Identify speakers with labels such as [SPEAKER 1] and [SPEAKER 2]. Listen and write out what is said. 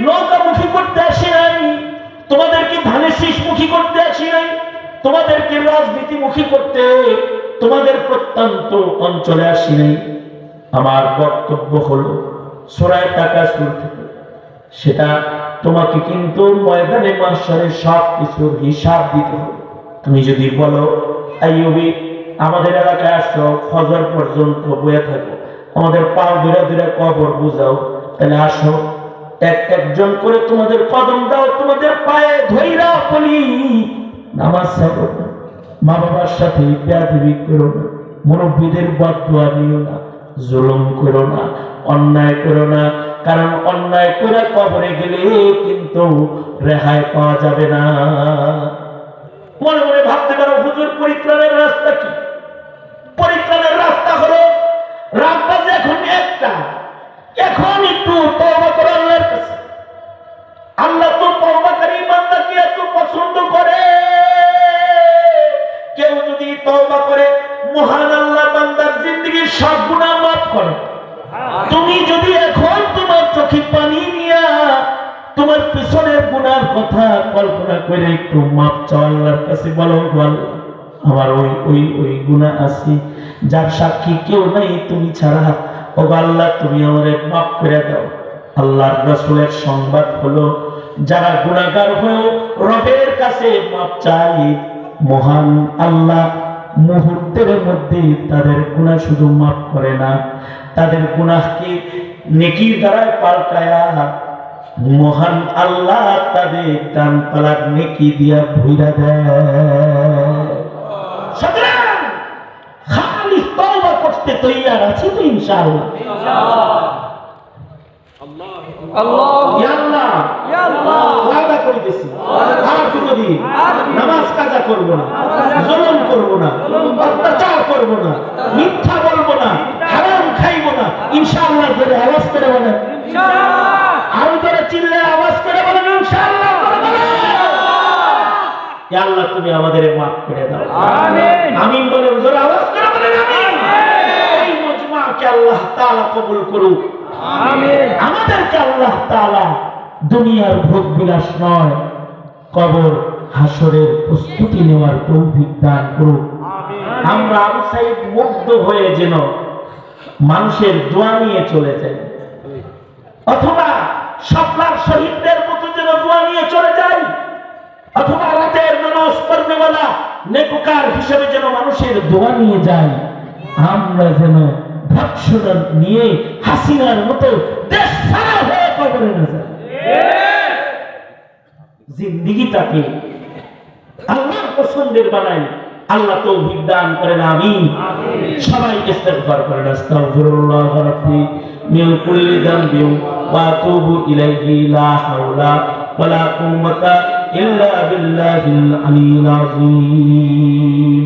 [SPEAKER 1] নৌকামুখী করতে আসি নাই, তোমাদেরকে ধানের শীষমুখী করতে আসি নাই, তোমাদেরকে রাজনীতিমুখী করতে তোমাদের প্রত্যন্ত অঞ্চলে আসি নাই। আমার বক্তব্য হলো সূরা তাকাসুর থেকে, সেটা তোমাকে কিন্তু ময়দানে মাহশারে সব কিছুর হিসাব দিতে হবে। তুমি যদি বলো আইয়ুবী আমাদের এলাকায় আসছো, ফজর পর্যন্ত বয়ে থাকো, আমাদের পা ধরে ধরে কবর বুঝাও, তাহলে আসো একজন করে তোমাদের কদম দাও, তোমাদের পায়ে ধইরা বলি নামাজ ছাড়ো না, মা বাবার সাথে বেয়াদবি করো না, মুরব্বীদের বদদুয়া নিও না, জুলুম করো না, অন্যায় করো না। কারণ অন্যায় করে কবরে গেলে কিন্তু রেহাই পাওয়া যাবে না। মনে মনে ভাবতে পারো হুজুর পরিত্রাণের রাস্তা কি? পরিত্রাণের রাস্তা হলো রাস্তা যে এখন একটা, এখন একটু তওবা করো আল্লাহর কাছে। আল্লাহ তো তওবাকারী বান্দাকে এত পছন্দ করে, কেউ যদি তওবা করে মহান আল্লাহ বান্দার জিন্দেগীর সব গুনাহ মাফ করে। তুমি যদি এখন তোমার চোখে পানি নিয়া তোমার পিছনের গুনার কথা কল্পনা করে একটু মাপ চাও আল্লাহর কাছে, বলো বল আমার ওই গুনাহ আছে যার সাক্ষী কেউ নাই তুমি ছাড়া, ও আল্লাহ তুমি আমাদের মাফ করে দাও। আল্লাহর রাসূলের সংবাদ হলো যারা গুনাহগার হয়েও রবের কাছে মাপ চায়, মহান আল্লাহ মুহূর্তের মধ্যে তাদের গুনাহ শুধু মাফ করে না, তাদের গুনাহকে নেকির দ্বারা পাল্টায়া মহান আল্লাহ তাদের ডান পালার নেকি দিয়া ভইরা দেয়। সুতরাং খালি তওবা করতে তৈয়ার আছি তো ইনশাআল্লাহ। ওয়াদা করে দিছি আর কোনদিন নামাজ কাজা করব না, জুলুম করব না, অত্যাচার করব না, মিথ্যা বলবো না, হারাম খাইব না ইনশাআল্লাহ। জোরে আওয়াজ করে বলেন ইনশাআল্লাহ। আরো জোরে চিল্লায় আওয়াজ করে বলেন ইনশাআল্লাহ। ইয়া আল্লাহ তুমি আমাদের মাফ করে দাও, আমিন। আমিন বলেন, জোরে আওয়াজ করে বলেন আমিন। এই মজমাকে আল্লাহ তাআলা কবুল করুক, আমিন। আমাদেরকে আল্লাহ তাআলা দুনিয়ার ভোগ বিলাস নয়, কবর হাসরের প্রস্তুতি নেওয়ার তৌফিক দান করুক। আমরা আউটসাইড মুগ্ধ হয়ে যেন মানুষের দোয়া নিয়ে চলে যাই, অথবা স্বপ্নার শহীদদের মতো যেন দোয়া নিয়ে চলে যাই, অথবা রাতের নামাজ পড়নেওয়ালা নেককার হিসেবে যেন মানুষের দোয়া নিয়ে যাই। আমরা যেন ভৎসনা নিয়ে হাসিনার মতো দেশ ছাড়া হয়ে কবরে না যায়। জিন্দেগিটাকে আল্লাহর পছন্দের বানাই, আল্লাহ তৌফিক দান করেন, আমিন। সবাই ইস্তেগফার করেন, আস্তাগফিরুল্লাহ রাব্বি মিন কুল্লি যামবিন ওয়া আতুবু ইলাইহি, লা হাওলা ওয়ালা কুওয়াতা ইল্লা বিল্লাহিল আলিয়্যিল আযীম।